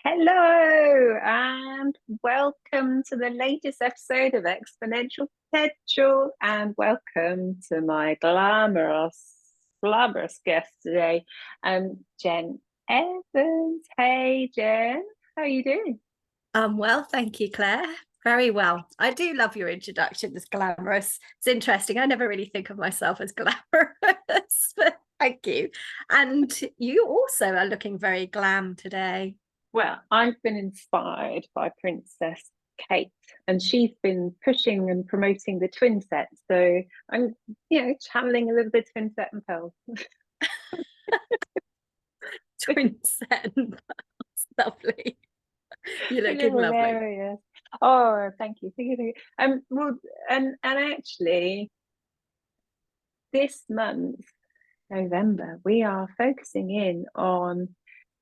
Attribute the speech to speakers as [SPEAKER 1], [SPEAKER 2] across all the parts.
[SPEAKER 1] Hello and welcome to the latest episode of Exponential Potential, and welcome to my glamorous guest today, Jen Evans. Hey Jen, how are you doing?
[SPEAKER 2] Well, thank you, Claire. Very well. I do love your introduction as glamorous. It's interesting. I never really think of myself as glamorous, but thank you. And you also are looking very glam today.
[SPEAKER 1] Well, I've been inspired by Princess Kate, and she's been pushing and promoting the twin set. So I'm, channeling a little bit twin set and pearls.
[SPEAKER 2] Twin set. Lovely. You're
[SPEAKER 1] They're
[SPEAKER 2] looking lovely.
[SPEAKER 1] hilarious. Oh, thank you, thank you, thank you. Well, and actually, this month, November, we are focusing in on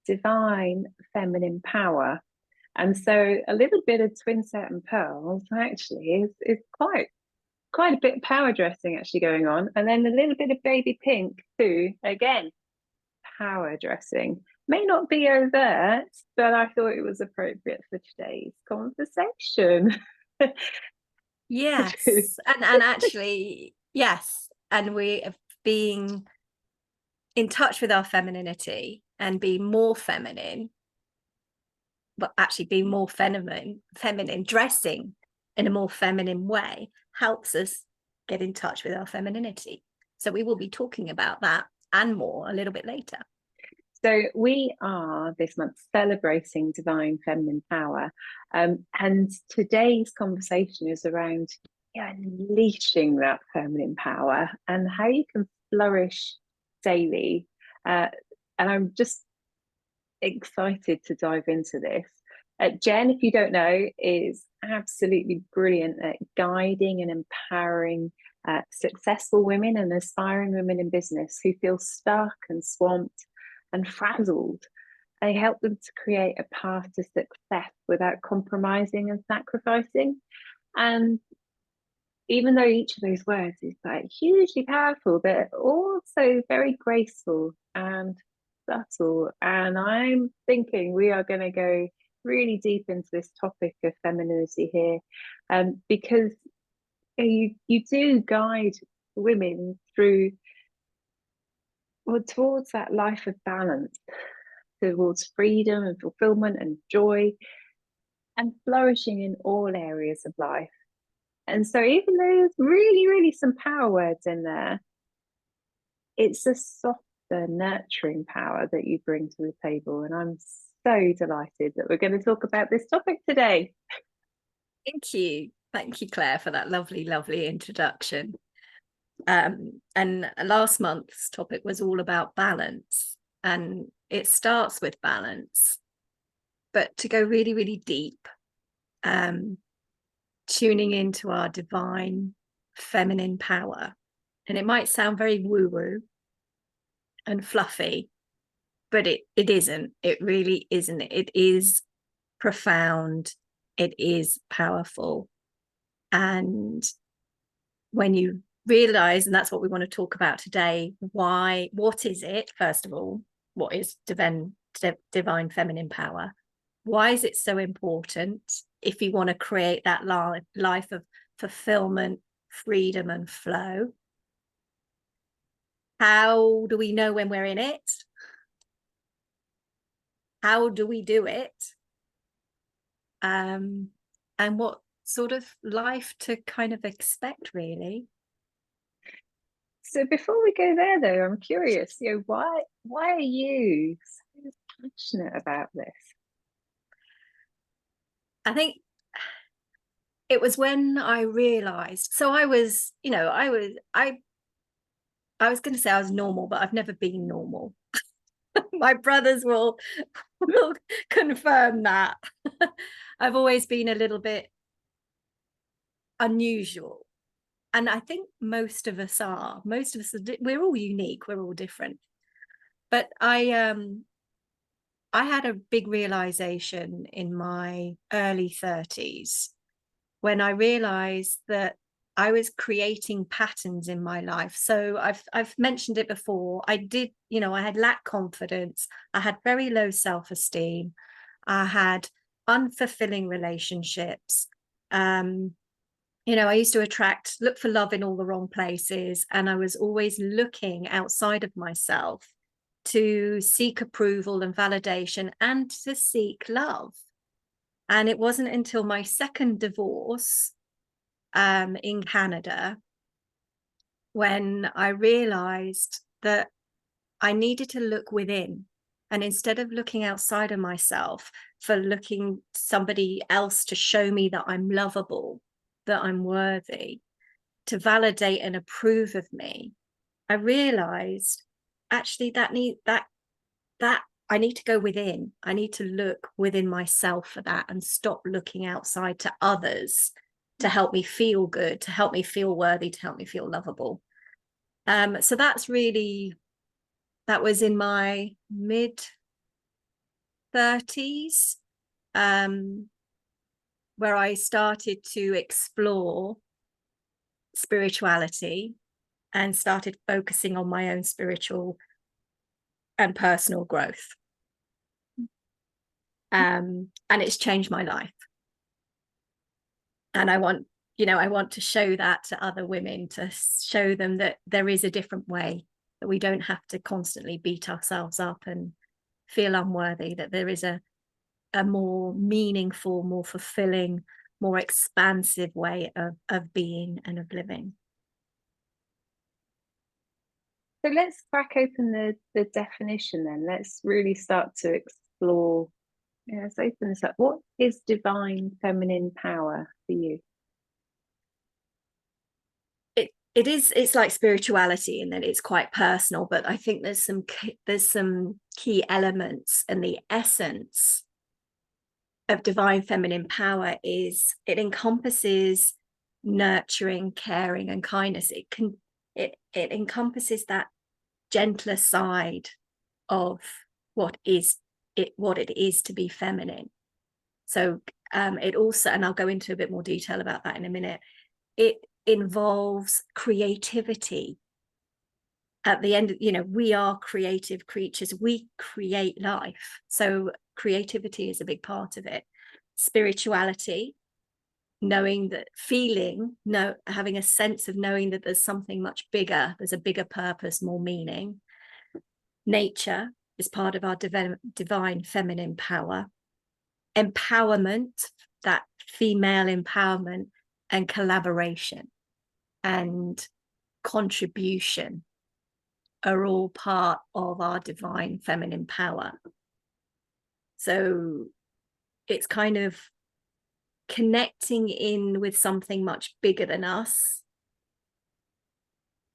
[SPEAKER 1] divine feminine power. And so a little bit of twin set and pearls actually is quite a bit of power dressing actually going on. And then a little bit of baby pink too. Again, power dressing. May not be overt, but I thought it was appropriate for today's conversation.
[SPEAKER 2] Yes. And actually, yes. And we have being in touch with our femininity and being more feminine, but actually being more feminine, dressing in a more feminine way helps us get in touch with our femininity. So we will be talking about that and more a little bit later.
[SPEAKER 1] So we are this month celebrating divine feminine power. And today's conversation is around unleashing that feminine power and how you can flourish daily. And I'm just excited to dive into this. Jen, if you don't know, is absolutely brilliant at guiding and empowering successful women and aspiring women in business who feel stuck and swamped and frazzled. They help them to create a path to success without compromising and sacrificing. And even though each of those words is like hugely powerful, they're also very graceful and subtle. And I'm thinking we are going to go really deep into this topic of femininity here, because you do guide women through, well, towards that life of balance, towards freedom and fulfillment and joy and flourishing in all areas of life. And so, even though there's really, really some power words in there, it's a softer, nurturing power that you bring to the table. And I'm so delighted that we're going to talk about this topic today.
[SPEAKER 2] Thank you. Thank you, Claire, for that lovely, lovely introduction. And last month's topic was all about balance, and it starts with balance, but to go really, really deep, tuning into our divine feminine power. And it might sound very woo-woo and fluffy, but it isn't. It really isn't. It is profound. It is powerful. And when you realize, and that's what we want to talk about today, what is it? First of all, what is divine feminine power? Why is it so important if you want to create that life of fulfillment, freedom, and flow? How do we know when we're in it? How do we do it? And what sort of life to kind of expect, really.
[SPEAKER 1] So before we go there, though, I'm curious, why are you so passionate about this?
[SPEAKER 2] I think it was when I realized, so I was going to say I was normal, but I've never been normal. My brothers will confirm that. I've always been a little bit unusual. And I think most of us are. We're all unique, we're all different. But I had a big realization in my early 30s when I realized that I was creating patterns in my life. So I've mentioned it before. I had lack confidence. I had very low self-esteem. I had unfulfilling relationships. I used to look for love in all the wrong places, and I was always looking outside of myself to seek approval and validation and to seek love. And it wasn't until my second divorce in Canada when I realized that I needed to look within. And instead of looking outside of myself for looking somebody else to show me that I'm lovable, that I'm worthy, to validate and approve of me, I realized actually that I need to go within. I need to look within myself for that and stop looking outside to others to help me feel good, to help me feel worthy, to help me feel lovable. So that was in my mid 30s, where I started to explore spirituality and started focusing on my own spiritual and personal growth. And it's changed my life. And I want to show that to other women, to show them that there is a different way, that we don't have to constantly beat ourselves up and feel unworthy, that there is a more meaningful, more fulfilling, more expansive way of being and of living.
[SPEAKER 1] So let's crack open the definition then. Let's really start to explore. Let's open this up. What is divine feminine power for you?
[SPEAKER 2] It's like spirituality in that it's quite personal, but I think there's some key elements, and the essence of divine feminine power is it encompasses nurturing, caring, and kindness. It encompasses that gentler side of what it is to be feminine. So it also, and I'll go into a bit more detail about that in a minute, it involves creativity. At the end, we are creative creatures. We create life. So creativity is a big part of it. Spirituality, knowing that, having a sense of knowing that there's something much bigger, there's a bigger purpose, more meaning. Nature is part of our divine feminine power. Empowerment, that female empowerment, and collaboration and contribution are all part of our divine feminine power. So it's kind of connecting in with something much bigger than us,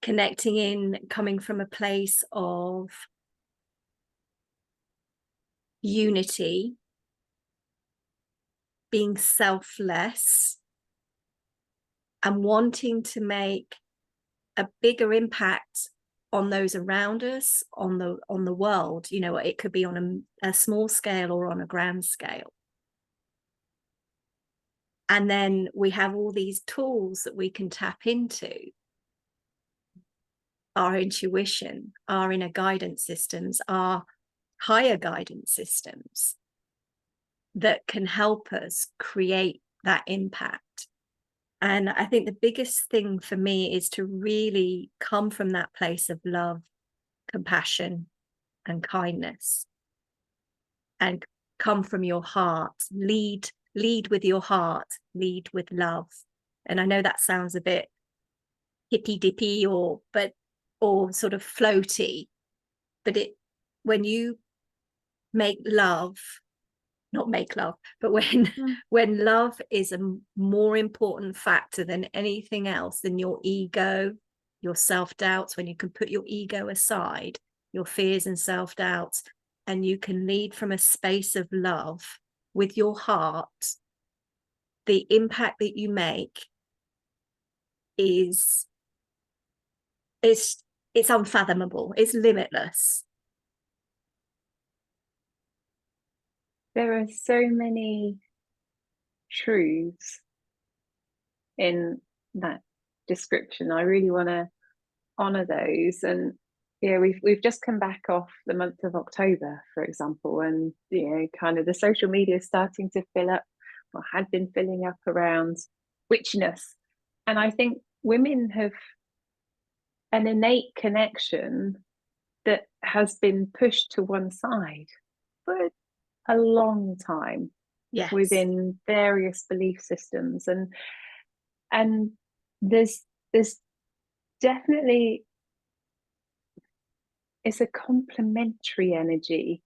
[SPEAKER 2] connecting in, coming from a place of unity, being selfless, and wanting to make a bigger impact on those around us, on the world. It could be on a small scale or on a grand scale. And then we have all these tools that we can tap into: our intuition, our inner guidance systems, our higher guidance systems that can help us create that impact. And I think the biggest thing for me is to really come from that place of love, compassion, and kindness, and come from your heart. Lead with your heart, lead with love. And I know that sounds a bit hippy dippy or sort of floaty, but when you make love, not make love, but when love is a more important factor than anything else, than your ego, your self-doubts, when you can put your ego aside, your fears and self-doubts, and you can lead from a space of love with your heart, the impact that you make is it's unfathomable. It's limitless.
[SPEAKER 1] There are so many truths in that description. I really want to honor those. And we've just come back off the month of October, for example, and kind of the social media is starting to fill up, or had been filling up, around witchiness. And I think women have an innate connection that has been pushed to one side for a long time
[SPEAKER 2] Yes.
[SPEAKER 1] within various belief systems, and there's definitely, it's a complementary energy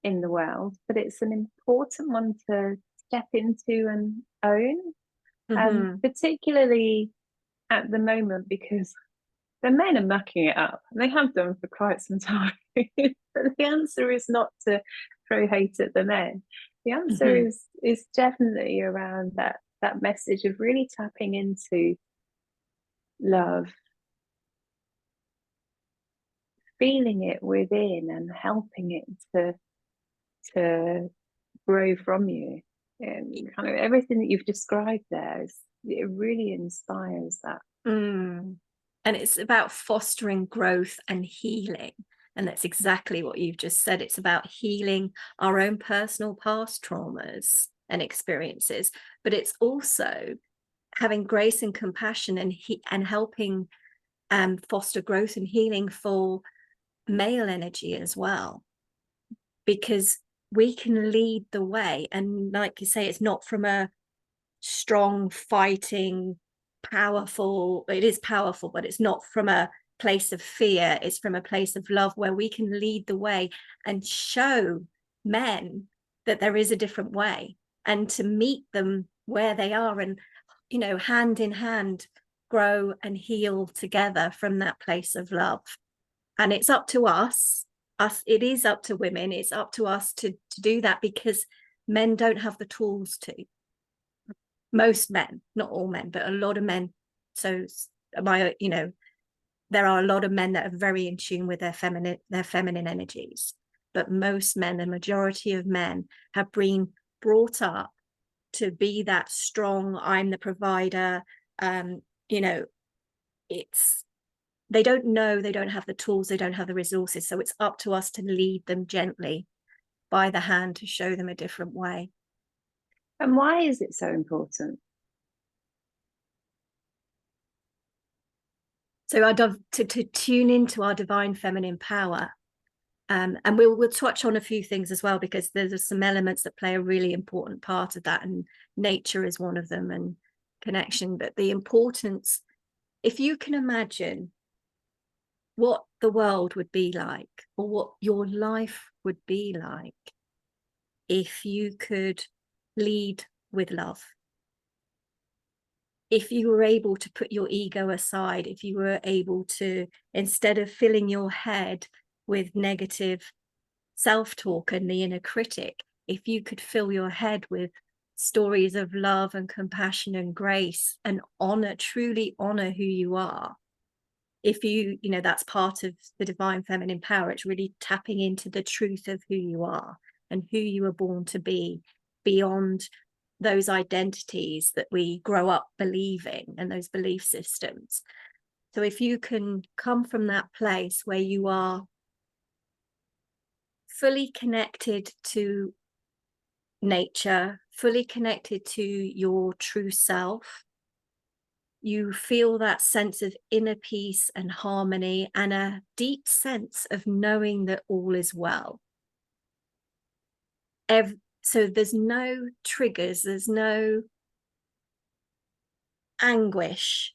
[SPEAKER 1] in the world, but it's an important one to step into and own, particularly at the moment, because the men are mucking it up, and they have done for quite some time. But the answer is not to throw hate at the men. The answer is definitely around that message of really tapping into love, feeling it within, and helping it to grow from you. And kind of everything that you've described there it really inspires that.
[SPEAKER 2] And it's about fostering growth and healing. And that's exactly what you've just said. It's about healing our own personal past traumas and experiences, but it's also having grace and compassion and helping foster growth and healing for male energy as well, because we can lead the way. And like you say, it's not from a strong, fighting, powerful, it is powerful, but it's not from a place of fear. It's from a place of love, where we can lead the way and show men that there is a different way, and to meet them where they are, and hand in hand grow and heal together from that place of love. And it's up to us, it is up to women, it's up to us to do that, because men don't have the tools to. Most men, not all men, but a lot of men. So there are a lot of men that are very in tune with their feminine energies, but most men, the majority of men, have been brought up to be that strong, I'm the provider. It's, they don't know, they don't have the tools, they don't have the resources. So it's up to us to lead them gently by the hand, to show them a different way.
[SPEAKER 1] And why is it so important?
[SPEAKER 2] So to tune into our divine feminine power. And we'll touch on a few things as well, because there's some elements that play a really important part of that, and nature is one of them, and connection. But the importance, if you can imagine what the world would be like, or what your life would be like, if you could lead with love, if you were able to put your ego aside, if you were able to, instead of filling your head with negative self-talk and the inner critic, if you could fill your head with stories of love and compassion and grace, and honor, truly honor who you are. If that's part of the divine feminine power. It's really tapping into the truth of who you are and who you were born to be, beyond those identities that we grow up believing, and those belief systems. So if you can come from that place where you are fully connected to nature, fully connected to your true self, you feel that sense of inner peace and harmony, and a deep sense of knowing that all is well. So there's no triggers, there's no anguish,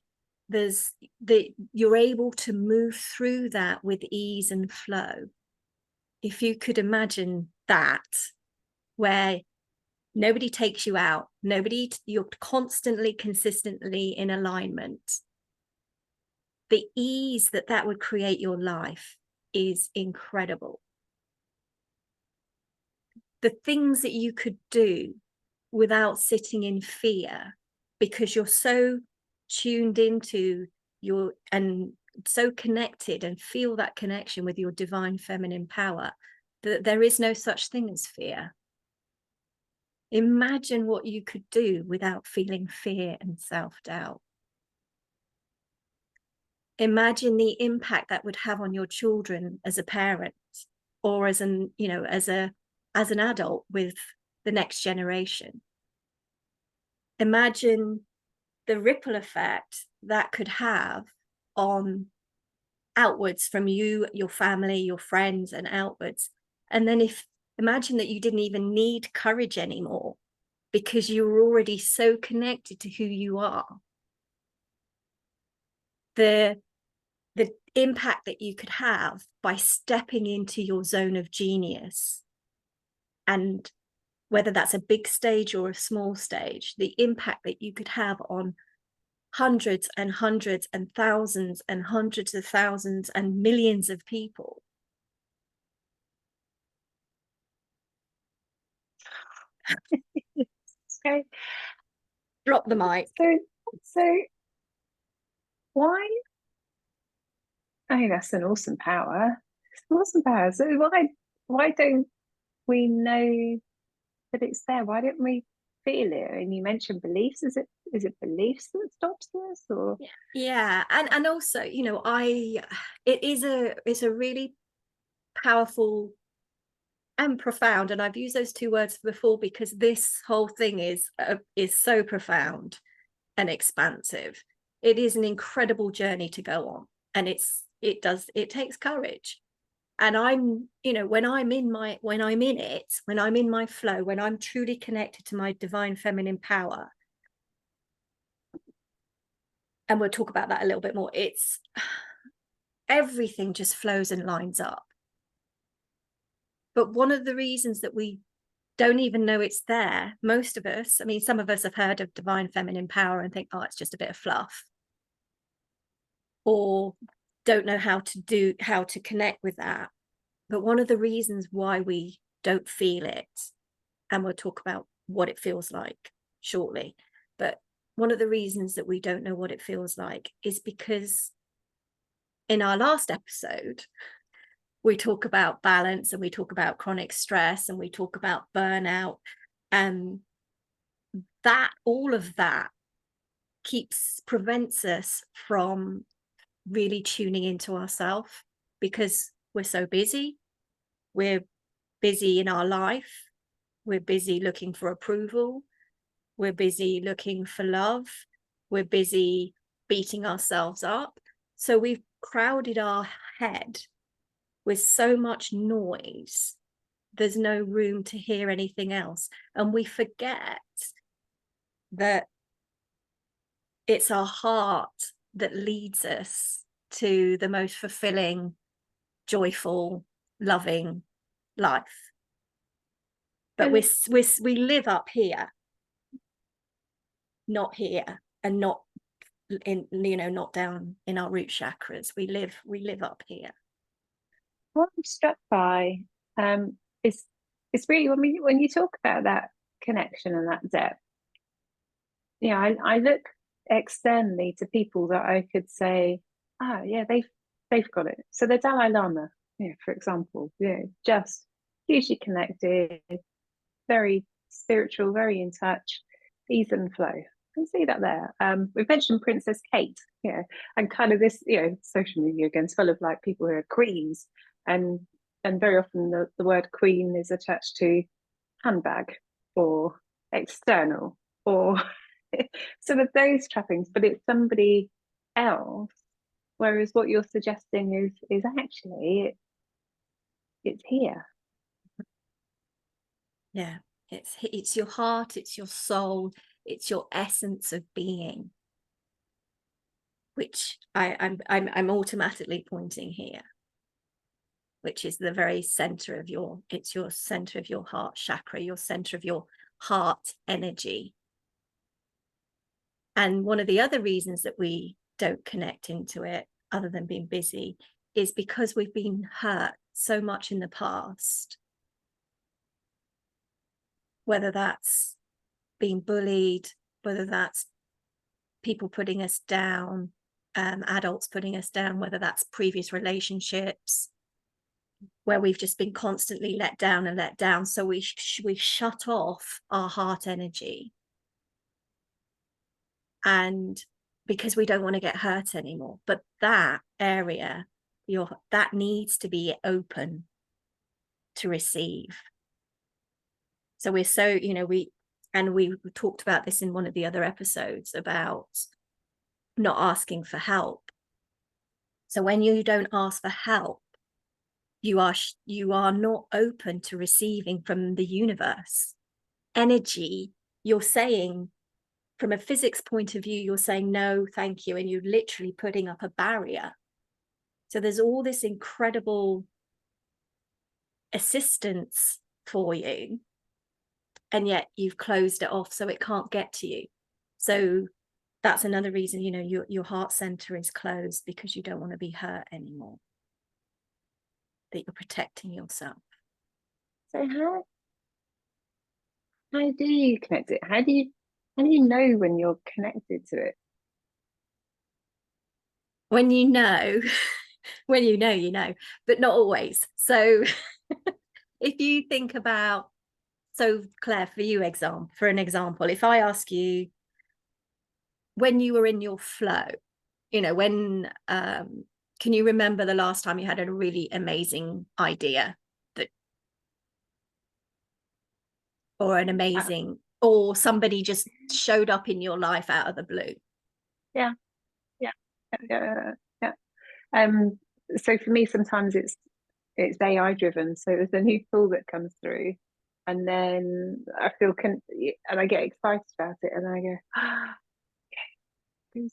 [SPEAKER 2] you're able to move through that with ease and flow. If you could imagine that, where nobody takes you out, you're constantly, consistently in alignment, the ease that would create your life is incredible. The things that you could do without sitting in fear, because you're so tuned into and so connected, and feel that connection with your divine feminine power, that there is no such thing as fear. Imagine what you could do without feeling fear and self-doubt. imagine the impact that would have on your children as a parent, or as an, you know, as an adult with the next generation. Imagine the ripple effect that could have on outwards from you, your family, your friends, and outwards. And then imagine that you didn't even need courage anymore because you were already so connected to who you are. The impact that you could have by stepping into your zone of genius, and whether that's a big stage or a small stage, the impact that you could have on hundreds and hundreds and thousands and hundreds of thousands and millions of people.
[SPEAKER 1] So,
[SPEAKER 2] Drop the mic.
[SPEAKER 1] So why? I think that's an awesome power. It's an awesome power. So why don't we know that it's there? Why don't we feel it? And you mentioned beliefs. Is it beliefs that stops us, or?
[SPEAKER 2] Yeah, and also, you know, it's a really powerful and profound, and I've used those two words before because this whole thing is so profound and expansive. It is an incredible journey to go on, and it takes courage. And I'm, you know, when I'm in my flow, when I'm truly connected to my divine feminine power, and we'll talk about that a little bit more, it's everything just flows and lines up. But one of the reasons that we don't even know it's there, most of us, I mean, some of us have heard of divine feminine power and think, oh, it's just a bit of fluff, or don't know how to connect with that. But one of the reasons why we don't feel it, and we'll talk about what it feels like shortly, but one of the reasons that we don't know what it feels like is because in our last episode, we talk about balance, and we talk about chronic stress, and we talk about burnout, and that all of that prevents us from really tuning into ourselves, because we're so busy. We're busy in our life. We're busy looking for approval. We're busy looking for love. We're busy beating ourselves up. So we've crowded our head with so much noise. There's no room to hear anything else. And we forget that it's our heart that leads us to the most fulfilling, joyful, loving life. But we live up here, not here, and not in, you know, not down in our root chakras. We live up here.
[SPEAKER 1] What I'm struck by is it's really when you talk about that connection and that depth. Yeah, I look externally to people that I could say, yeah, they've got it. So the Dalai Lama, for example, just hugely connected, very spiritual, very in touch, ease and flow. I can see that there. We've mentioned Princess Kate, and kind of this, social media again is full of like people who are queens, and very often the word queen is attached to handbag or external or sort of those trappings, but it's somebody else. Whereas what you're suggesting is actually it's here.
[SPEAKER 2] Yeah, it's your heart, it's your soul, it's your essence of being, which I'm automatically pointing here, which is the very center of your center of your heart chakra, your center of your heart energy. And one of the other reasons that we don't connect into it, other than being busy, is because we've been hurt so much in the past. Whether that's being bullied, whether that's people putting us down, adults putting us down, whether that's previous relationships where we've just been constantly let down and let down. So we shut off our heart energy. And because we don't want to get hurt anymore. But that area, that needs to be open to receive. So we're so, we talked about this in one of the other episodes about not asking for help. So when you don't ask for help, you are not open to receiving from the universe energy. You're saying, from a physics point of view, you're saying no, thank you, and you're literally putting up a barrier. So there's all this incredible assistance for you, and yet you've closed it off so it can't get to you. So that's another reason, your heart center is closed, because you don't want to be hurt anymore, that you're protecting yourself.
[SPEAKER 1] So how do you connect it? How do you know when you're connected to it?
[SPEAKER 2] When you know, when you know, but not always. So if you think about, so Claire, for an example, if I ask you, when you were in your flow, when can you remember the last time you had a really amazing idea, that, or an amazing, or somebody just showed up in your life out of the blue?
[SPEAKER 1] Yeah. So for me, sometimes it's AI driven. So there's a new tool that comes through, and then I feel and I get excited about it, and I go, okay,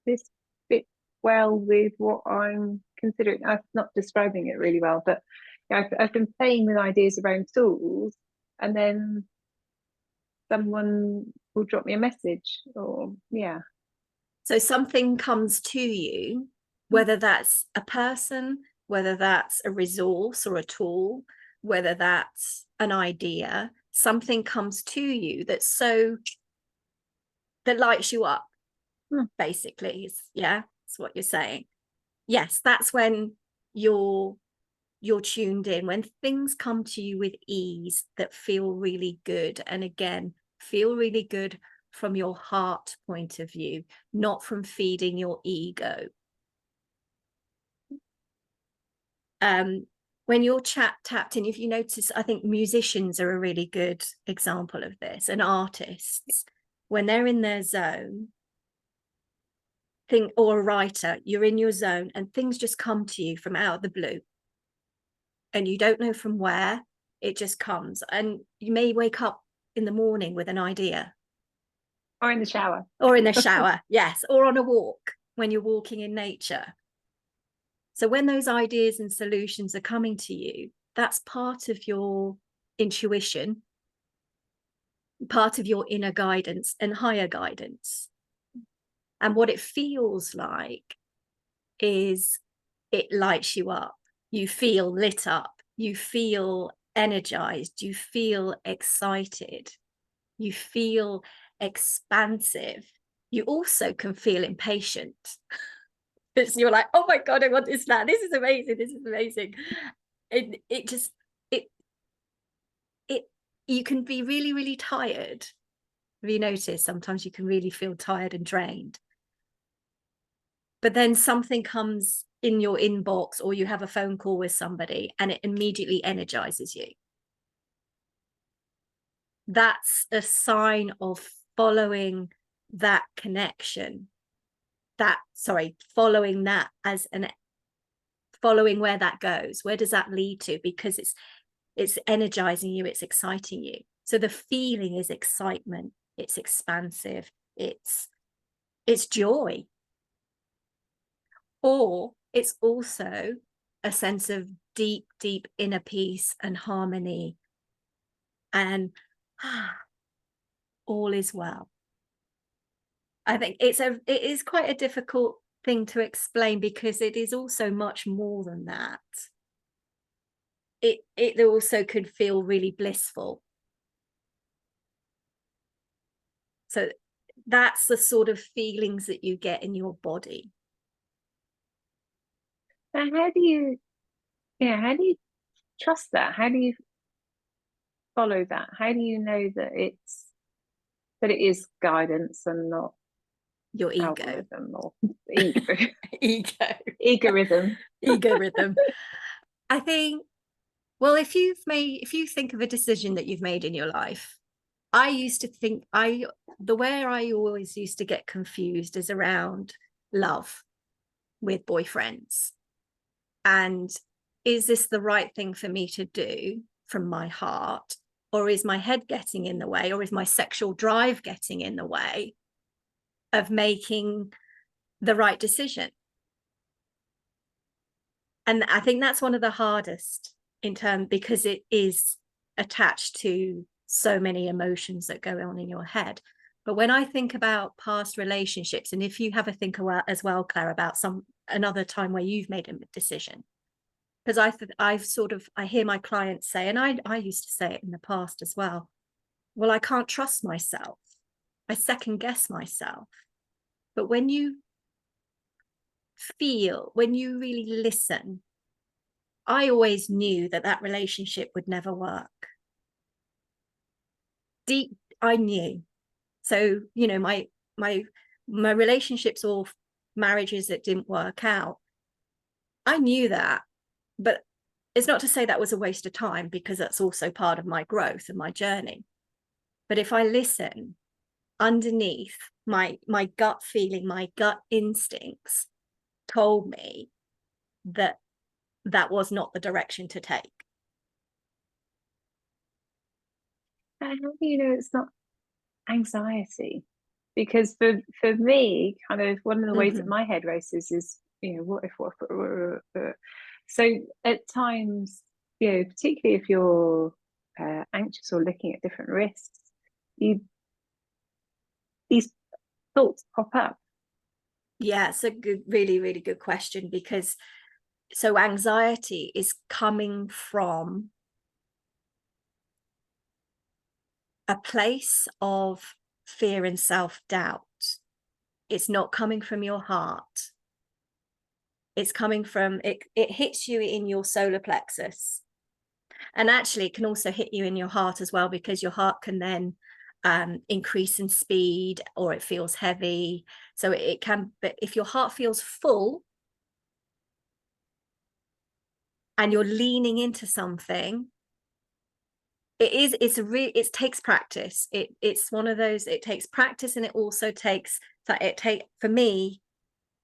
[SPEAKER 1] this fits well with what I'm considering. I'm not describing it really well, but I've been playing with ideas around tools, and then someone will drop me a message, or
[SPEAKER 2] So something comes to you, whether that's a person, whether that's a resource or a tool, whether that's an idea, something comes to you that lights you up, basically. That's what you're saying. Yes, that's when you're tuned in, when things come to you with ease that feel really good. And again, feel really good from your heart point of view, not from feeding your ego. When you're tapped in, if you notice, I think musicians are a really good example of this, and artists, when they're in their zone, or a writer, you're in your zone and things just come to you from out of the blue, and you don't know from where. It just comes, and you may wake up in the morning with an idea,
[SPEAKER 1] or in the shower,
[SPEAKER 2] yes, or on a walk when you're walking in nature. So when those ideas and solutions are coming to you, that's part of your intuition, part of your inner guidance and higher guidance. And what it feels like is it lights you up. You feel lit up. You feel energized. You feel excited. You feel expansive. You also can feel impatient. You're like, oh my God, I want this now. This is amazing. This is amazing. You can be really, really tired. Have you noticed sometimes you can really feel tired and drained? But then something comes in your inbox, or you have a phone call with somebody, and it immediately energizes you. That's a sign of following that connection. Following that following where that goes. Where does that lead to? Because it's energizing you, it's exciting you. So the feeling is excitement, it's expansive, it's joy. Or it's also a sense of deep, deep inner peace and harmony, and all is well. I think it is quite a difficult thing to explain, because it is also much more than that. It also could feel really blissful. So that's the sort of feelings that you get in your body.
[SPEAKER 1] And how do you trust that? How do you follow that? How do you know that it's But it is guidance and not
[SPEAKER 2] your ego.
[SPEAKER 1] algorithm or ego.
[SPEAKER 2] Ego.
[SPEAKER 1] Egoism.
[SPEAKER 2] Ego rhythm. I think, well, if you think of a decision that you've made in your life, I used to think the way I always used to get confused is around love with boyfriends. And is this the right thing for me to do from my heart? Or is my head getting in the way? Or is my sexual drive getting in the way of making the right decision? And I think that's one of the hardest because it is attached to so many emotions that go on in your head. But when I think about past relationships, and if you have a think as well, Claire, about another time where you've made a decision, because I hear my clients say, and I used to say it in the past as well, well, I can't trust myself. I second guess myself. But when you really listen, I always knew that relationship would never work. Deep, I knew. So, my relationships or marriages that didn't work out, I knew that. But it's not to say that was a waste of time, because that's also part of my growth and my journey. But if I listen, underneath, my gut feeling, my gut instincts told me that was not the direction to take.
[SPEAKER 1] And how do you know it's not anxiety? Because for me, kind of one of the ways that my head races is, what if, so at times, particularly if you're anxious or looking at different risks, these thoughts pop up.
[SPEAKER 2] Yeah, it's a good, really, really good question, because so anxiety is coming from a place of fear and self-doubt. It's not coming from your heart. It's coming from, it hits you in your solar plexus. And actually, it can also hit you in your heart as well, because your heart can then increase in speed, or it feels heavy. So it can, but if your heart feels full and you're leaning into something, it takes practice. It's one of those, it takes practice, and it also takes, for me,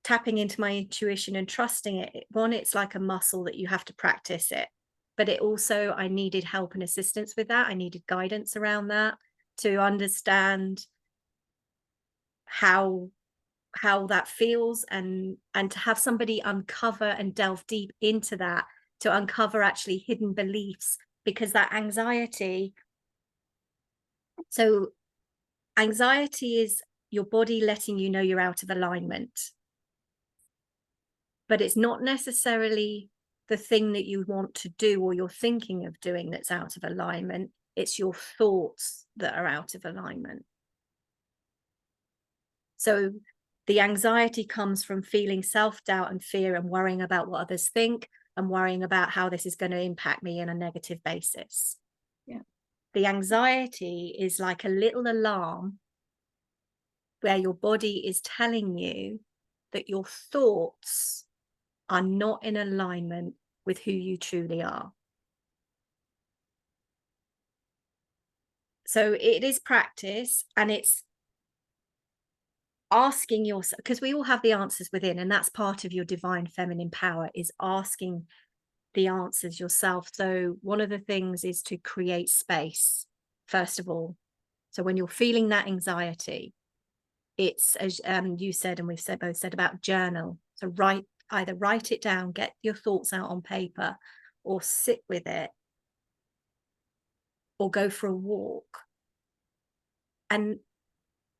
[SPEAKER 2] tapping into my intuition and trusting it. It's like a muscle that you have to practice it. But it also, I needed help and assistance with that. I needed guidance around that to understand how that feels, and to have somebody uncover and delve deep into that, to uncover actually hidden beliefs. Because that anxiety, so anxiety is your body letting you know you're out of alignment, but it's not necessarily the thing that you want to do or you're thinking of doing that's out of alignment. It's your thoughts that are out of alignment. So the anxiety comes from feeling self-doubt and fear, and worrying about what others think, and worrying about how this is going to impact me in a negative basis.
[SPEAKER 1] Yeah.
[SPEAKER 2] The anxiety is like a little alarm where your body is telling you that your thoughts are not in alignment with who you truly are. So it is practice, and it's asking yourself, because we all have the answers within, and that's part of your divine feminine power, is asking the answers yourself. So one of the things is to create space, first of all. So when you're feeling that anxiety, it's, as you said, and we've both said about journal. So either write it down, get your thoughts out on paper, or sit with it, or go for a walk, and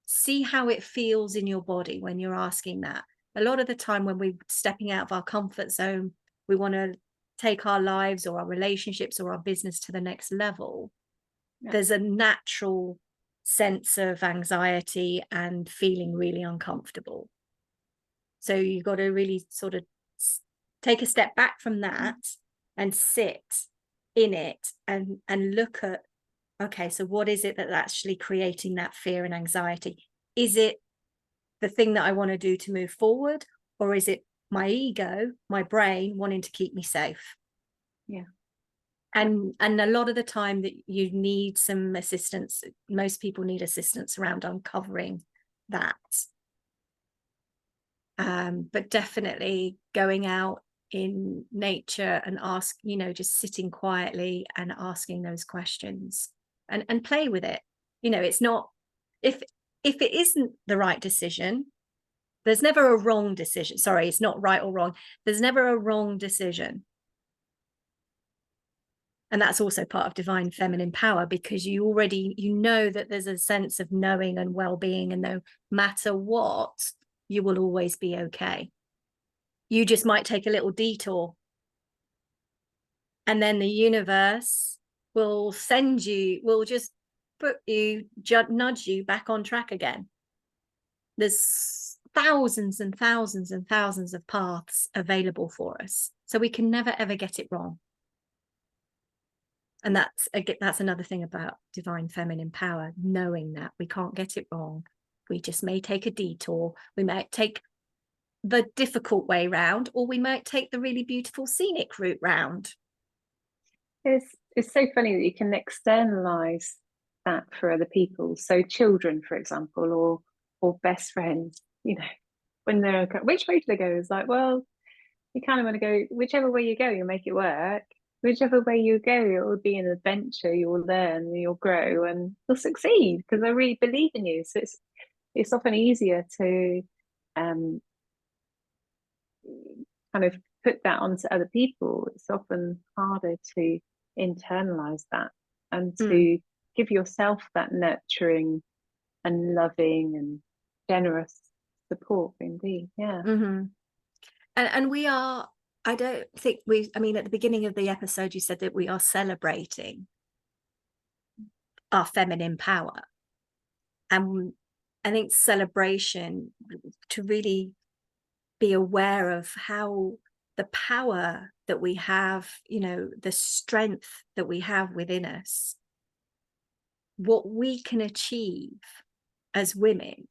[SPEAKER 2] see how it feels in your body when you're asking that. A lot of the time when we're stepping out of our comfort zone, we want to take our lives or our relationships or our business to the next level. Yeah. There's a natural sense of anxiety and feeling really uncomfortable. So you've got to really sort of take a step back from that and sit in it, and look at okay, so what is it that's actually creating that fear and anxiety? Is it the thing that I want to do to move forward, or is it my ego, my brain wanting to keep me safe?
[SPEAKER 1] Yeah.
[SPEAKER 2] And a lot of the time that you need some assistance, most people need assistance around uncovering that. But definitely going out in nature and just sitting quietly and asking those questions and play with it. It's not, if it isn't the right decision, there's never a wrong decision. Sorry, it's not right or wrong. There's never a wrong decision. And that's also part of divine feminine power, because you know that there's a sense of knowing and well-being, and no matter what, you will always be okay. You just might take a little detour, and then the universe will just nudge you back on track again. There's thousands and thousands and thousands of paths available for us, so we can never ever get it wrong. And that's another thing about divine feminine power, knowing that we can't get it wrong. We just may take a detour. We might take the difficult way round, or we might take the really beautiful scenic route round.
[SPEAKER 1] It's so funny that you can externalize that for other people. So children, for example, or best friends, when they're, which way do they go? It's like, well, you kind of want to go whichever way you go, you'll make it work. Whichever way you go, it will be an adventure. You'll learn, you'll grow, and you'll succeed because I really believe in you. So it's often easier to kind of put that onto other people. It's often harder to internalize that and to give yourself that nurturing and loving and generous support. Indeed, yeah.
[SPEAKER 2] Mm-hmm. And we are, I don't think I mean, at the beginning of the episode, you said that we are celebrating our feminine power. And I think celebration, to really be aware of how the power that we have, the strength that we have within us, what we can achieve as women.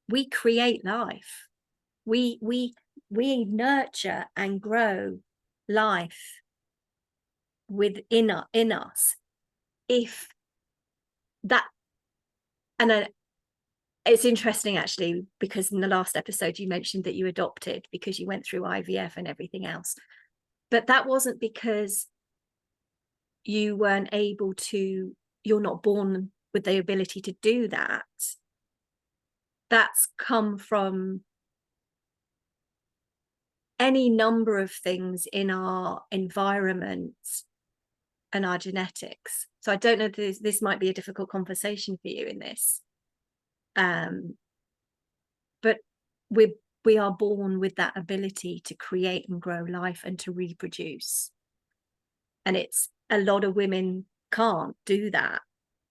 [SPEAKER 2] We create life. We nurture and grow life within us. If that, and it's interesting actually, because in the last episode you mentioned that you adopted because you went through IVF and everything else, but that wasn't because you weren't able to, you're not born with the ability to do that. That's come from any number of things in our environment and our genetics. So I don't know, this might be a difficult conversation for you in this, but we are born with that ability to create and grow life and to reproduce, and it's a lot of women can't do that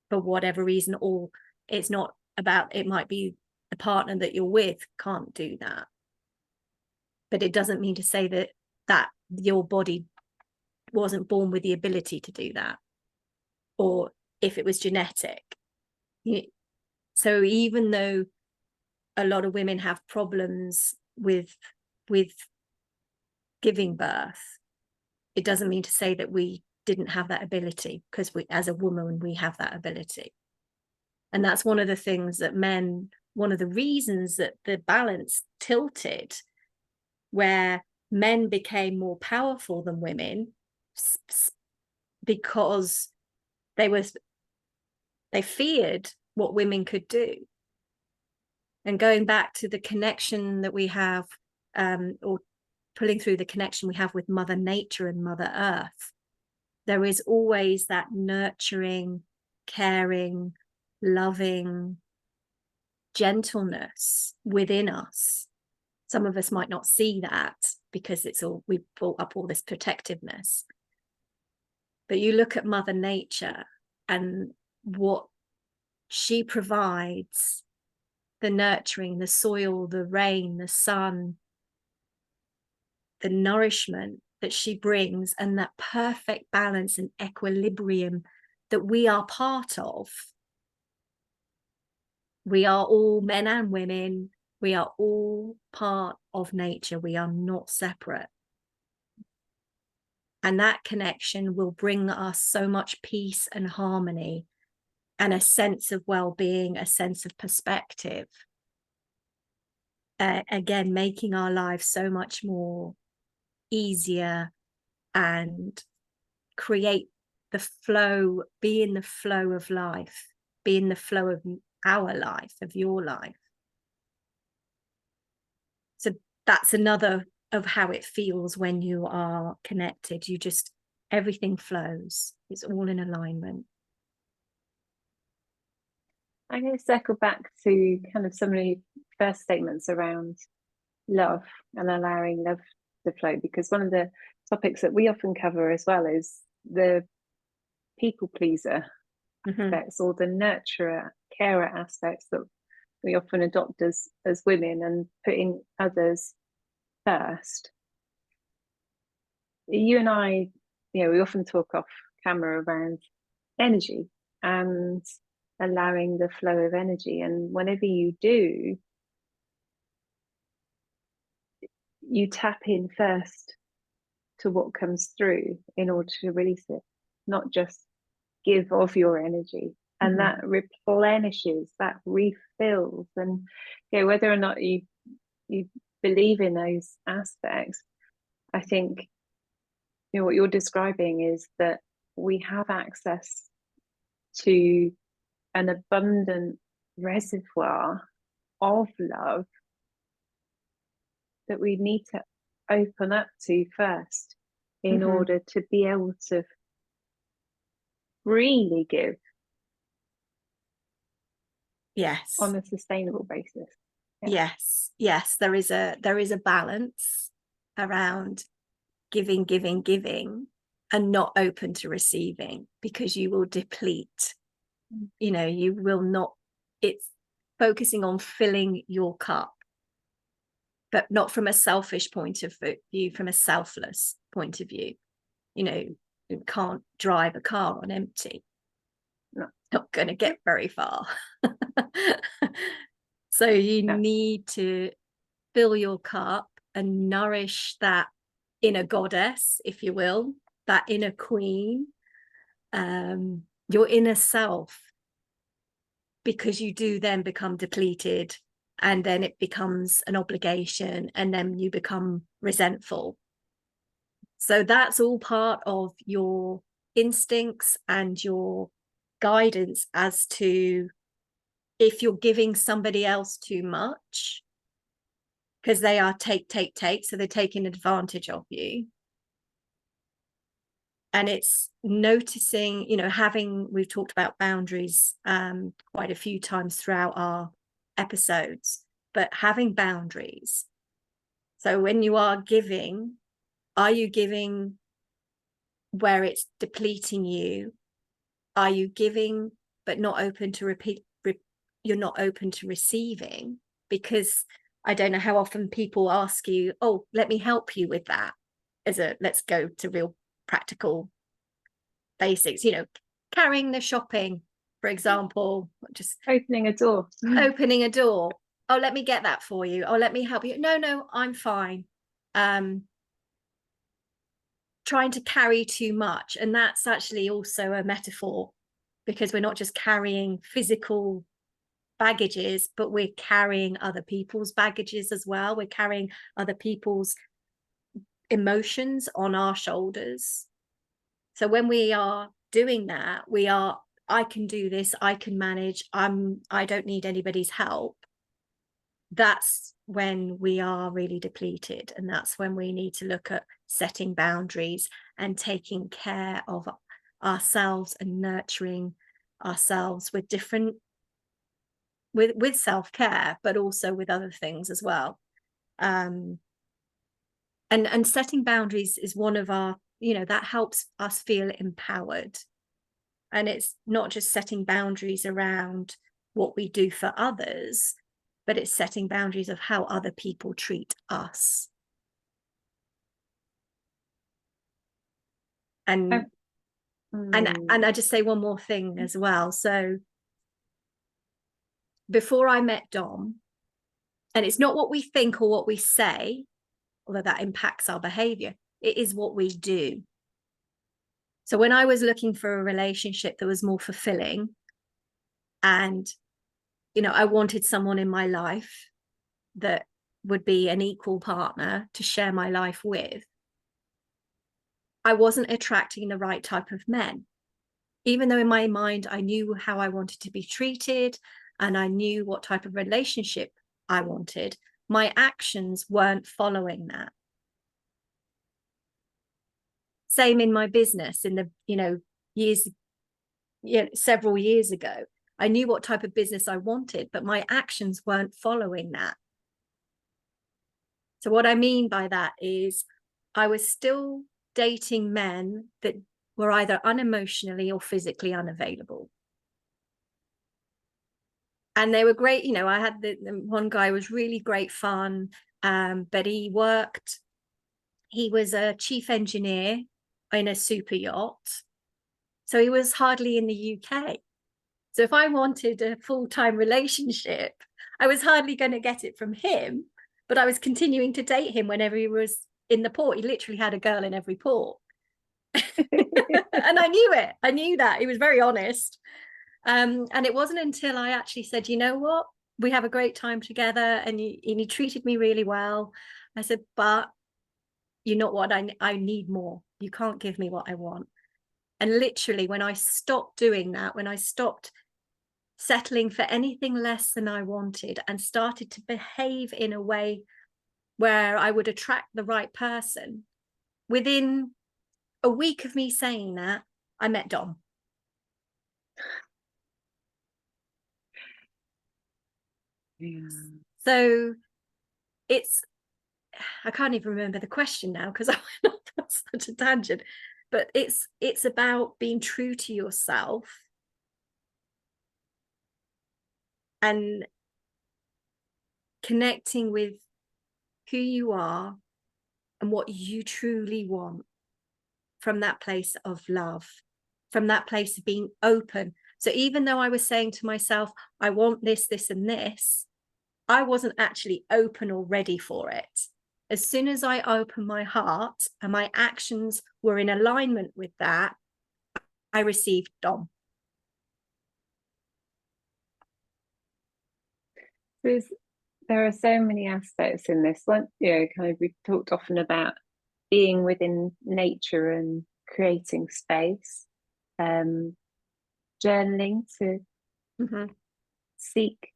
[SPEAKER 2] for whatever reason, or it's not about, it might be the partner that you're with can't do that, but it doesn't mean to say that your body wasn't born with the ability to do that, or if it was genetic. So even though a lot of women have problems with giving birth, it doesn't mean to say that we didn't have that ability, because as a woman we have that ability. And that's one of the things that one of the reasons that the balance tilted, where men became more powerful than women, because they feared what women could do. And going back to the connection that we have, or pulling through the connection we have with Mother Nature and Mother Earth, there is always that nurturing, caring, loving gentleness within us. Some of us might not see that because we've brought up all this protectiveness. But you look at Mother Nature and what she provides, the nurturing, the soil, the rain, the sun, the nourishment, that she brings, and that perfect balance and equilibrium that we are part of. We are all men and women. We are all part of nature. We are not separate. And that connection will bring us so much peace and harmony and a sense of well-being, a sense of perspective. Again, making our lives so much more easier and create the flow, be in the flow of life, be in the flow of our life, of your life. So that's another of how it feels when you are connected. You just, everything flows. It's all in alignment.
[SPEAKER 1] I'm going to circle back to kind of some of the first statements around love and allowing love to flow, because one of the topics that we often cover as well is the people pleaser aspects, or the nurturer, carer aspects that we often adopt as women, and putting others first. You and I, we often talk off camera around energy and allowing the flow of energy, and whenever you do, you tap in first to what comes through in order to release it, not just give of your energy. And that replenishes, that refills. And whether or not you believe in those aspects, I think what you're describing is that we have access to an abundant reservoir of love that we need to open up to first in order to be able to really give on a sustainable basis.
[SPEAKER 2] Yes, there is a balance around giving and not open to receiving, because you will deplete. You will not, it's focusing on filling your cup, but not from a selfish point of view, from a selfless point of view. You can't drive a car on empty. Not going to get very far. So you need to fill your cup and nourish that inner goddess, if you will, that inner queen, your inner self, because you do then become depleted, and then it becomes an obligation, and then you become resentful. So that's all part of your instincts and your guidance as to if you're giving somebody else too much, because they are take, so they're taking advantage of you. And it's noticing, we've talked about boundaries quite a few times throughout our episodes, but having boundaries. So when you are giving, are you giving where it's depleting you? Are you giving but not open to you're not open to receiving? Because I don't know how often people ask you, oh, let me help you with that. Let's go to real practical basics, carrying the shopping, for example, just
[SPEAKER 1] opening a door.
[SPEAKER 2] Oh, let me get that for you. Oh, let me help you. No, I'm fine. Trying to carry too much. And that's actually also a metaphor, because we're not just carrying physical baggages, but we're carrying other people's baggages as well. We're carrying other people's emotions on our shoulders. So when we are doing that, I can do this, I can manage, I don't need anybody's help. That's when we are really depleted, and that's when we need to look at setting boundaries and taking care of ourselves and nurturing ourselves with with self-care, but also with other things as well. And setting boundaries is one of our, that helps us feel empowered. And it's not just setting boundaries around what we do for others, but it's setting boundaries of how other people treat us. And and I just say one more thing as well. So before I met Dom, and it's not what we think or what we say, although that impacts our behavior, it is what we do. So when I was looking for a relationship that was more fulfilling, and, you know, I wanted someone in my life that would be an equal partner to share my life with, I wasn't attracting the right type of men. Even though in my mind, I knew how I wanted to be treated and I knew what type of relationship I wanted, my actions weren't following that. Same in my business in the, you know, several years ago. I knew what type of business I wanted, but my actions weren't following that. So what I mean by that is I was still dating men that were either unemotionally or physically unavailable. And they were great. You know, I had the one guy was really great fun, but he was a chief engineer in a super yacht. So he was hardly in the UK. So if I wanted a full-time relationship, I was hardly going to get it from him, but I was continuing to date him whenever he was in the port. He literally had a girl in every port. And I knew it. I knew that. He was very honest. And it wasn't until I actually said, you know what, we have a great time together, and he treated me really well. I said, but you're not what I need more. You can't give me what I want. And literally, when I stopped doing that, when I stopped settling for anything less than I wanted and started to behave in a way where I would attract the right person, within a week of me saying that, I met Dom.
[SPEAKER 1] Yeah.
[SPEAKER 2] So I can't even remember the question now because I went off on such a tangent, but it's about being true to yourself and connecting with who you are and what you truly want from that place of love, from that place of being open. So even though I was saying to myself, I want this, this, and this, I wasn't actually open or ready for it. As soon as I opened my heart and my actions were in alignment with that, I received Dom.
[SPEAKER 1] There are so many aspects in this one. You know, kind of, we've talked often about being within nature and creating space, journaling to seek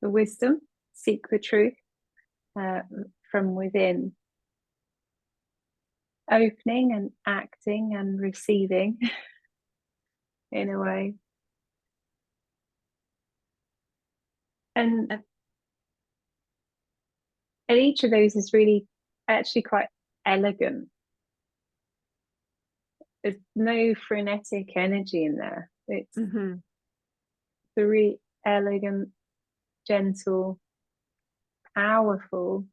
[SPEAKER 1] the wisdom, seek the truth from within, opening and acting and receiving in a way. And each of those is really actually quite elegant. There's no frenetic energy in there. It's a really elegant, gentle, powerful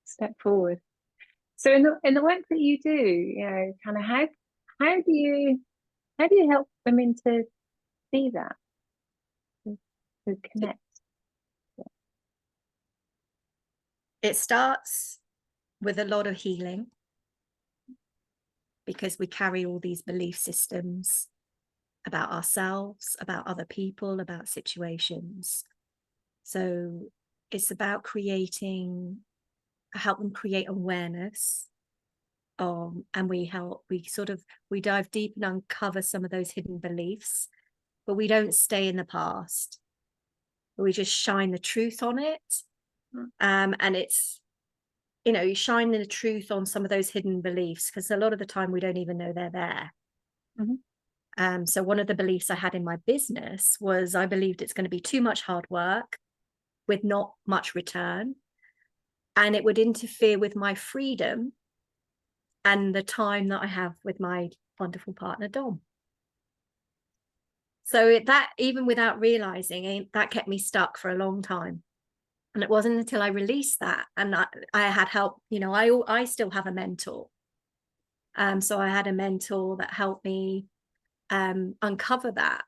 [SPEAKER 1] step forward. So in the work that you do, you know, kind of how do you help women to see that, to connect?
[SPEAKER 2] It starts with a lot of healing, because we carry all these belief systems about ourselves, about other people, about situations. So it's about help them create awareness. And we dive deep and uncover some of those hidden beliefs, but we don't stay in the past. We just shine the truth on it. And it's, you know, you shine the truth on some of those hidden beliefs, because a lot of the time we don't even know they're there. So one of the beliefs I had in my business was I believed it's going to be too much hard work with not much return, and it would interfere with my freedom and the time that I have with my wonderful partner, Dom. So that, even without realizing, that kept me stuck for a long time. And it wasn't until I released that and I had help, you know, I still have a mentor. So I had a mentor that helped me uncover that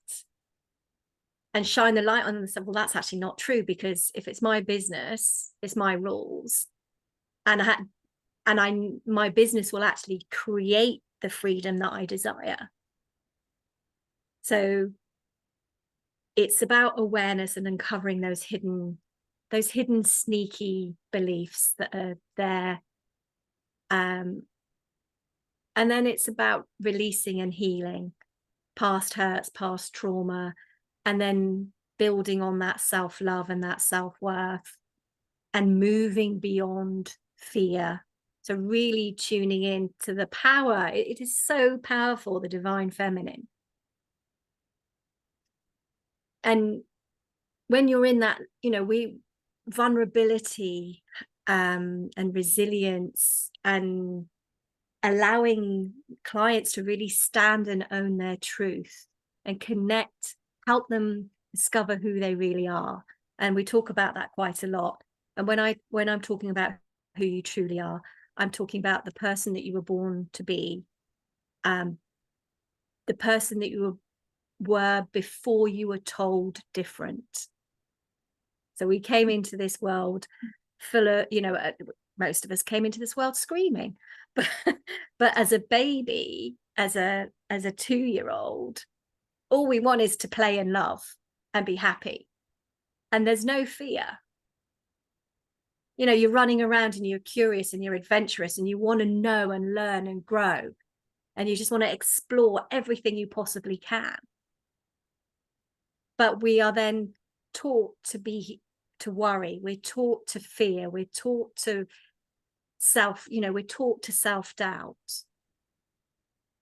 [SPEAKER 2] and shine the light on them and said, well, that's actually not true, because if it's my business, it's my rules. And my business will actually create the freedom that I desire. So it's about awareness and uncovering those hidden sneaky beliefs that are there. And then it's about releasing and healing past hurts, past trauma, and then building on that self-love and that self-worth and moving beyond fear. So really tuning in to the power. It is so powerful, the divine feminine. And when you're in that, vulnerability and resilience, and allowing clients to really stand and own their truth and connect, help them discover who they really are. And we talk about that quite a lot. And when I'm talking about who you truly are, I'm talking about the person that you were born to be, the person that you were before you were told different. So we came into this world full of, most of us came into this world screaming, but as a baby, as a 2-year-old, all we want is to play and love and be happy. And there's no fear. You're running around and you're curious and you're adventurous and you want to know and learn and grow. And you just want to explore everything you possibly can. But we are then taught to worry. We're taught to fear. We're taught to we're taught to self-doubt.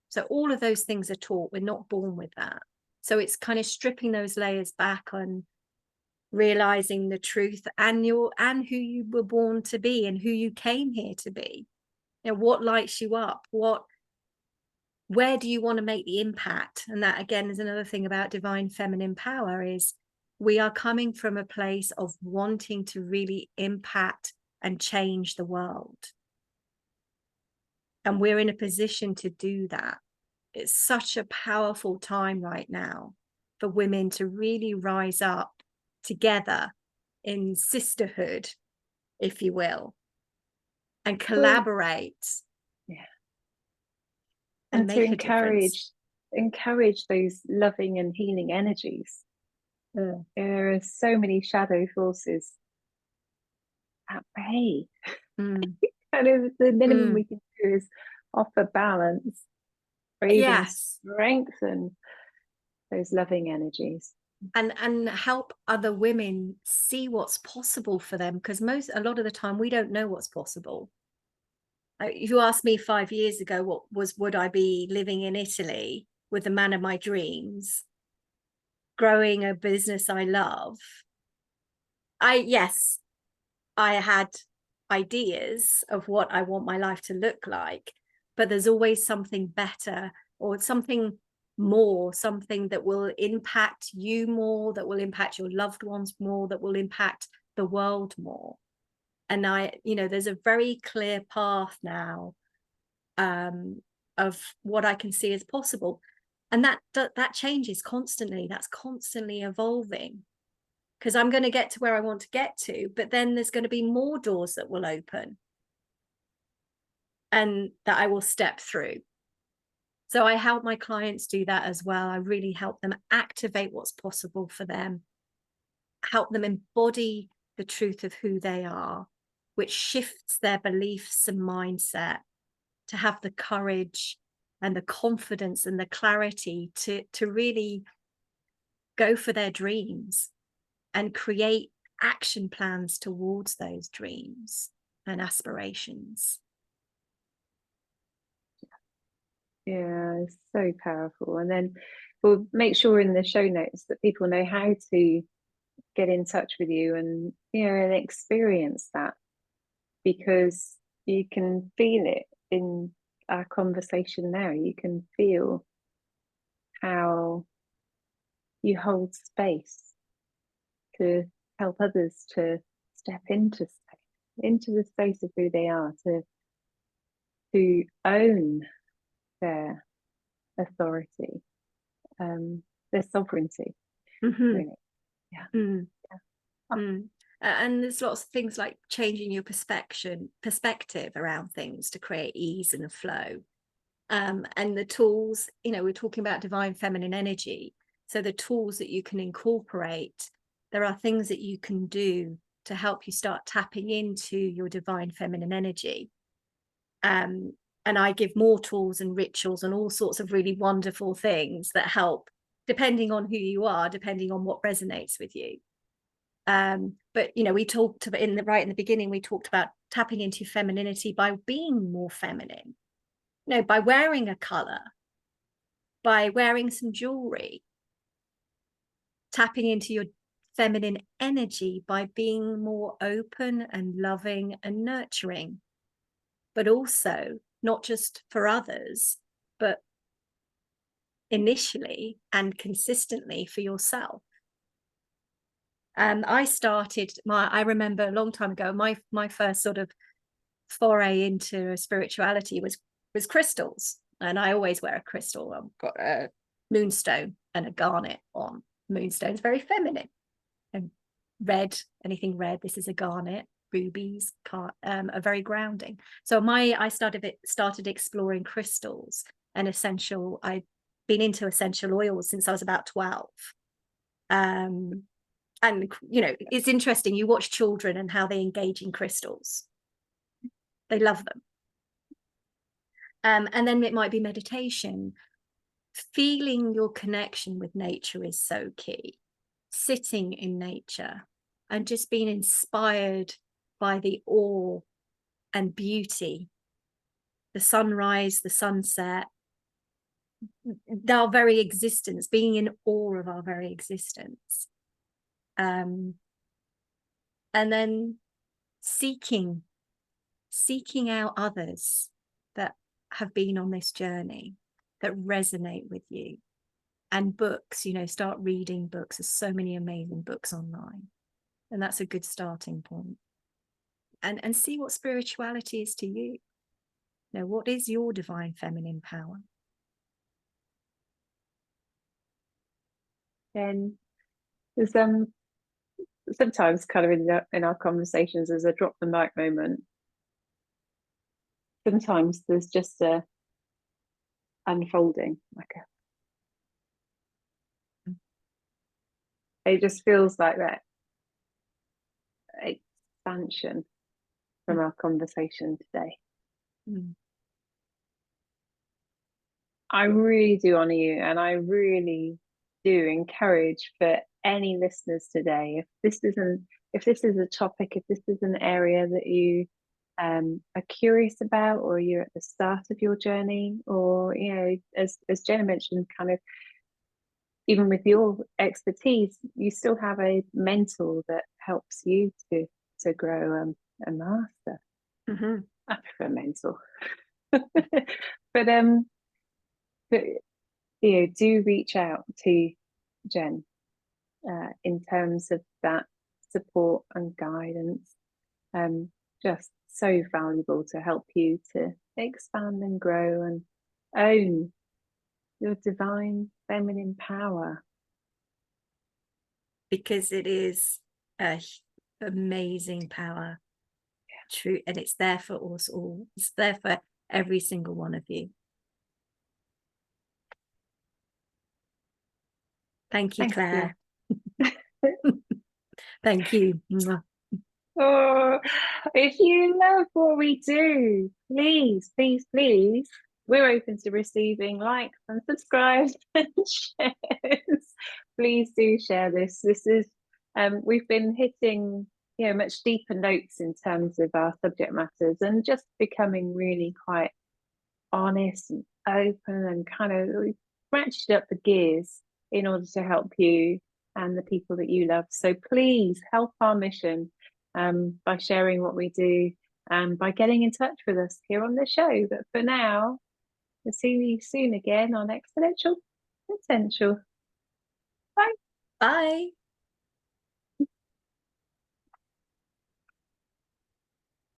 [SPEAKER 2] So all of those things are taught. We're not born with that. So it's kind of stripping those layers back on realizing the truth and who you were born to be and who you came here to be. What lights you up? Where do you want to make the impact? And that again is another thing about divine feminine power, is we are coming from a place of wanting to really impact and change the world. And we're in a position to do that. It's such a powerful time right now for women to really rise up together in sisterhood, if you will, and collaborate.
[SPEAKER 1] Yeah.
[SPEAKER 2] And
[SPEAKER 1] to
[SPEAKER 2] make a difference.
[SPEAKER 1] encourage those loving and healing energies. There are so many shadow forces at bay. Kind of the minimum we can do is offer balance, or even strengthen those loving energies,
[SPEAKER 2] and help other women see what's possible for them, because a lot of the time we don't know what's possible. If you asked me 5 years ago, would I be living in Italy with the man of my dreams, growing a business I love? Yes, I had ideas of what I want my life to look like, but there's always something better, or something more, something that will impact you more, that will impact your loved ones more, that will impact the world more. And there's a very clear path now of what I can see as possible. And that changes constantly. That's constantly evolving, because I'm going to get to where I want to get to, but then there's going to be more doors that will open and that I will step through. So I help my clients do that as well. I really help them activate what's possible for them, help them embody the truth of who they are, which shifts their beliefs and mindset to have the courage and the confidence and the clarity to really go for their dreams and create action plans towards those dreams and aspirations.
[SPEAKER 1] Yeah, it's so powerful. And then we'll make sure in the show notes that people know how to get in touch with you and and experience that, because you can feel it in our conversation now. You can feel how you hold space to help others to step into the space of who they are, to own their authority, their sovereignty, really. Yeah. Yeah. Oh.
[SPEAKER 2] And there's lots of things like changing your perspective around things to create ease and a flow. And the tools, we're talking about divine feminine energy. So the tools that you can incorporate, there are things that you can do to help you start tapping into your divine feminine energy. And I give more tools and rituals and all sorts of really wonderful things that help, depending on who you are, depending on what resonates with you. But we talked about right in the beginning, we talked about tapping into femininity by being more feminine, by wearing a color, by wearing some jewelry, tapping into your feminine energy by being more open and loving and nurturing, but also not just for others, but initially and consistently for yourself. I remember a long time ago, my first sort of foray into spirituality was crystals. And I always wear a crystal. I've got a moonstone and a garnet on. Moonstone's very feminine. And red, anything red, this is a garnet. Rubies are very grounding. So I started exploring crystals and I've been into essential oils since I was about 12. And it's interesting, you watch children and how they engage in crystals. They love them. And then it might be meditation. Feeling your connection with nature is so key. Sitting in nature and just being inspired by the awe and beauty, the sunrise, the sunset, our very existence, being in awe of our very existence. And then seeking out others that have been on this journey, that resonate with you. And books, start reading books. There's so many amazing books online. And that's a good starting point. And see what spirituality is to you. What is your divine feminine power?
[SPEAKER 1] Then there's sometimes kind of in our conversations, there's a drop the mic moment. Sometimes there's just a unfolding, it just feels like that expansion from our conversation today. I really do honor you, and I really do encourage for any listeners today, if this is a topic, if this is an area that you are curious about, or you're at the start of your journey, or as Jenna mentioned, kind of even with your expertise, you still have a mentor that helps you to grow a master. I prefer mentor. but do reach out to Jen in terms of that support and guidance. Just so valuable to help you to expand and grow and own your divine feminine power.
[SPEAKER 2] Because it is an amazing power. True, and it's there for us all. It's there for every single one of you. Thank you, Claire. Thank you.
[SPEAKER 1] Oh, if you love what we do, please, we're open to receiving likes and subscribes and shares. Please do share this. This is we've been hitting much deeper notes in terms of our subject matters and just becoming really quite honest and open and kind of ratcheted up the gears in order to help you and the people that you love. So please help our mission by sharing what we do and by getting in touch with us here on the show. But for now, we'll see you soon again on Exponential Potential. Bye.
[SPEAKER 2] Bye.